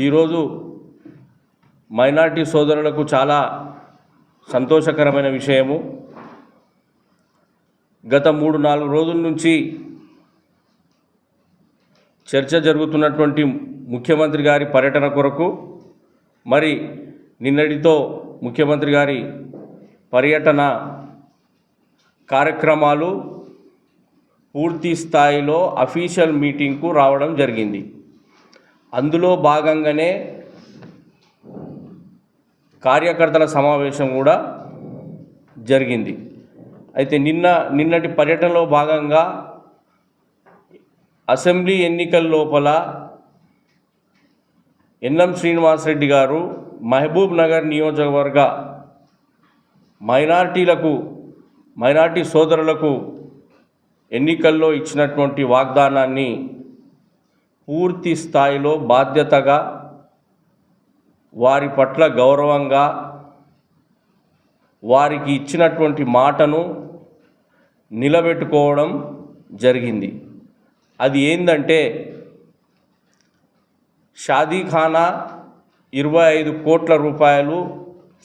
ఈరోజు మైనార్టీ సోదరులకు చాలా సంతోషకరమైన విషయము. గత 3-4 రోజుల నుంచి చర్చ జరుగుతున్నటువంటి ముఖ్యమంత్రి గారి పర్యటన కొరకు మరి నిన్నటితో ముఖ్యమంత్రి గారి పర్యటన కార్యక్రమాలు పూర్తి స్థాయిలో అఫీషియల్ మీటింగ్కు రావడం జరిగింది. అందులో భాగంగానే కార్యకర్తల సమావేశం కూడా జరిగింది. అయితే నిన్నటి పర్యటనలో భాగంగా అసెంబ్లీ ఎన్నికల లోపల ఎన్ఎం శ్రీనివాస్ రెడ్డి గారు మహబూబ్ నగర్ నియోజకవర్గ మైనార్టీ సోదరులకు ఎన్నికల్లో ఇచ్చినటువంటి వాగ్దానాన్ని పూర్తి స్థాయిలో బాధ్యతగా, వారి పట్ల గౌరవంగా, వారికి ఇచ్చినటువంటి మాటను నిలబెట్టుకోవడం జరిగింది. అది ఏందంటే షాదీఖానా 25 కోట్ల రూపాయలు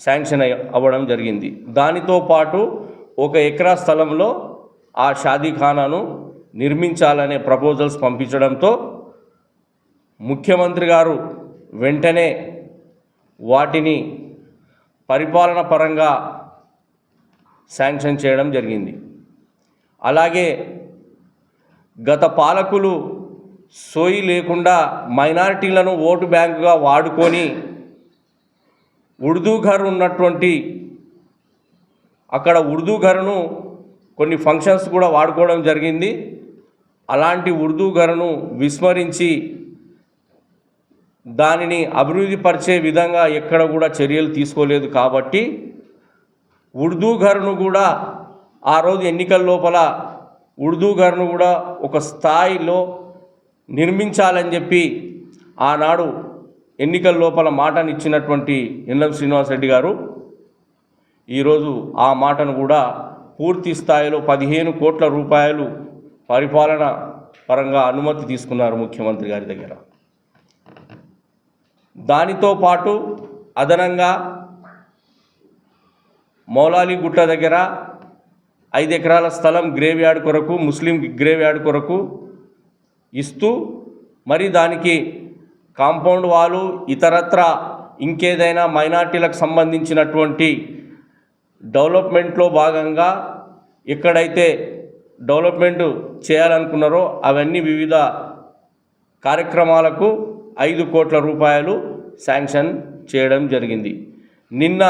శాంక్షన్ అవ్వడం జరిగింది. దానితో పాటు 1 ఎకరా స్థలంలో ఆ షాదీఖానాను నిర్మించాలనే ప్రపోజల్స్ పంపించడంతో ముఖ్యమంత్రి గారు వెంటనే వాటిని పరిపాలన పరంగా శాంక్షన్ చేయడం జరిగింది. అలాగే గత పాలకులు సోయి లేకుండా మైనారిటీలను ఓటు బ్యాంకుగా వాడుకొని ఉర్దూ ఘర్ ఉన్నటువంటి అక్కడ ఉర్దూ ఘర్ను కొన్ని ఫంక్షన్స్ కూడా వాడుకోవడం జరిగింది. అలాంటి ఉర్దూ ఘర్ను విస్మరించి దానిని అభివృద్ధి పరిచే విధంగా ఎక్కడ కూడా చర్యలు తీసుకోలేదు. కాబట్టి ఉర్దూ ఘర్ను కూడా ఆ రోజు ఎన్నికల లోపల ఉర్దూ ఘర్ను కూడా ఒక స్థాయిలో నిర్మించాలని చెప్పి ఆనాడు ఎన్నికల లోపల మాటను ఇచ్చినటువంటి ఎన్ఎం శ్రీనివాస్ రెడ్డి గారు ఈరోజు ఆ మాటను కూడా పూర్తి స్థాయిలో 15 కోట్ల రూపాయలు పరిపాలన పరంగా అనుమతి తీసుకున్నారు ముఖ్యమంత్రి గారి దగ్గర. దానితో పాటు అదనంగా మౌలాలి గుట్ట దగ్గర 5 ఎకరాల స్థలం గ్రేవ్ యార్డ్ కొరకు, ముస్లిం గ్రేవ్ యార్డ్ కొరకు ఇస్తూ మరి దానికి కాంపౌండ్ వాలు ఇతరత్ర ఇంకేదైనా మైనార్టీలకు సంబంధించినటువంటి డెవలప్మెంట్లో భాగంగా ఎక్కడైతే డెవలప్మెంట్ చేయాలనుకున్నారో అవన్నీ వివిధ కార్యక్రమాలకు 5 కోట్ల రూపాయలు శాంక్షన్ చేయడం జరిగింది. నిన్న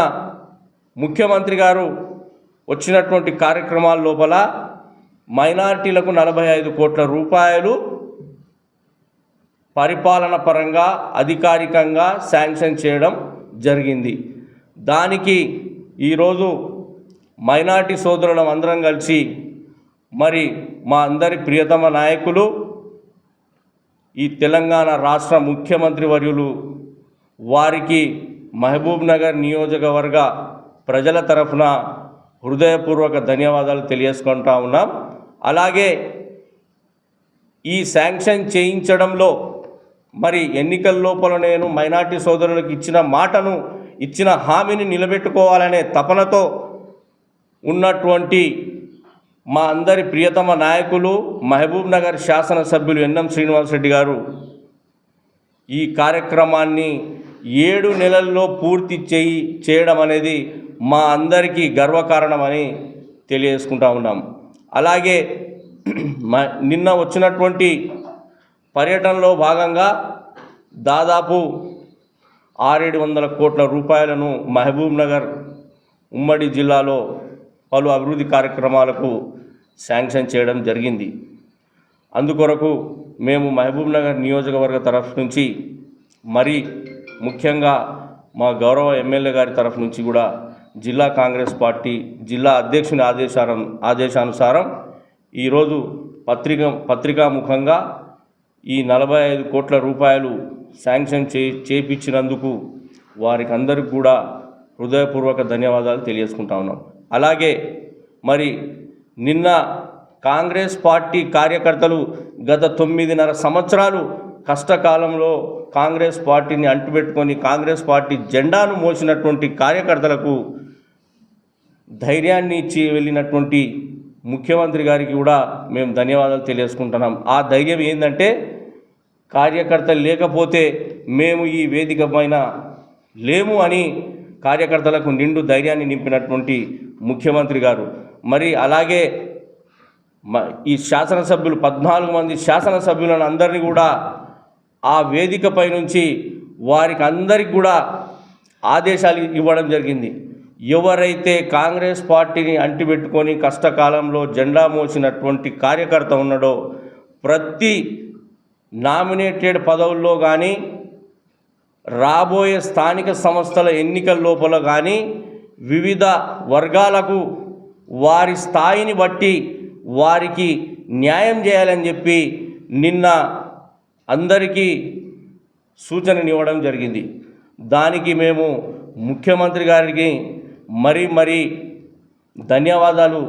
ముఖ్యమంత్రి గారు వచ్చినటువంటి కార్యక్రమాల లోపల మైనార్టీలకు 45 కోట్ల రూపాయలు పరిపాలన పరంగా అధికారికంగా శాంక్షన్ చేయడం జరిగింది. దానికి ఈరోజు మైనార్టీ సోదరులం అందరం కలిసి మరి మా అందరి ప్రియతమ నాయకులు ఈ తెలంగాణ రాష్ట్ర ముఖ్యమంత్రి వర్యులు వారికి మహబూబ్ నగర్ నియోజకవర్గ ప్రజల తరఫున హృదయపూర్వక ధన్యవాదాలు తెలియజేసుకుంటా ఉన్నాం. అలాగే ఈ శాంక్షన్ చేయించడంలో మరి ఎన్నికల లోపల నేను మైనార్టీ సోదరులకు ఇచ్చిన హామీని నిలబెట్టుకోవాలనే తపనతో ఉన్నటువంటి మా అందరి ప్రియతమ నాయకులు మహబూబ్ నగర్ శాసనసభ్యులు ఎన్ఎం శ్రీనివాస్ రెడ్డి గారు ఈ కార్యక్రమాన్ని 7 నెలల్లో పూర్తి చేయడం అనేది మా అందరికీ గర్వకారణమని తెలియజేసుకుంటా ఉన్నాం. అలాగే నిన్న వచ్చినటువంటి పర్యటనలో భాగంగా దాదాపు 600-700 కోట్ల రూపాయలను మహబూబ్ నగర్ ఉమ్మడి జిల్లాలో పలు అభివృద్ధి కార్యక్రమాలకు శాంక్షన్ చేయడం జరిగింది. అందుకొరకు మేము మహబూబ్ నగర్ నియోజకవర్గ తరఫు నుంచి మరి ముఖ్యంగా మా గౌరవ ఎమ్మెల్యే గారి తరఫు నుంచి కూడా జిల్లా కాంగ్రెస్ పార్టీ జిల్లా అధ్యక్షుని ఆదేశానుసారం ఈరోజు పత్రికాముఖంగా ఈ 45 కోట్ల రూపాయలు శాంక్షన్ చేయించినందుకు వారికి అందరికీ కూడా హృదయపూర్వక ధన్యవాదాలు తెలియజేసుకుంటా ఉన్నాం. అలాగే మరి నిన్న కాంగ్రెస్ పార్టీ కార్యకర్తలు గత 9.5 సంవత్సరాలు కష్టకాలంలో కాంగ్రెస్ పార్టీని అంటుపెట్టుకొని కాంగ్రెస్ పార్టీ జెండాను మోసినటువంటి కార్యకర్తలకు ధైర్యాన్ని ఇచ్చి వెళ్ళినటువంటి ముఖ్యమంత్రి గారికి కూడా మేము ధన్యవాదాలు తెలియజేసుకుంటున్నాం. ఆ ధైర్యం ఏంటంటే కార్యకర్తలు లేకపోతే మేము ఈ వేదిక పైన లేము అని కార్యకర్తలకు నిండు ధైర్యాన్ని నింపినటువంటి ముఖ్యమంత్రి గారు. మరి అలాగే ఈ శాసనసభ్యులు 14 మంది శాసనసభ్యులను అందరినీ కూడా ఆ వేదికపై నుంచి వారికి అందరికి కూడా ఆదేశాలు ఇవ్వడం జరిగింది. ఎవరైతే కాంగ్రెస్ పార్టీని అంటిపెట్టుకొని కష్టకాలంలో జెండా మోసినటువంటి కార్యకర్త ఉన్నాడో ప్రతి నామినేటెడ్ పదవుల్లో కానీ రాబోయే స్థానిక సంస్థల ఎన్నికల లోపల కానీ వివిధ వర్గాలకు వారి స్థాయిని బట్టి వారికి న్యాయం చేయాలని చెప్పి నిన్న అందరికీ సూచననివ్వడం జరిగింది. దానికి మేము ముఖ్యమంత్రి గారికి మరీ ధన్యవాదాలు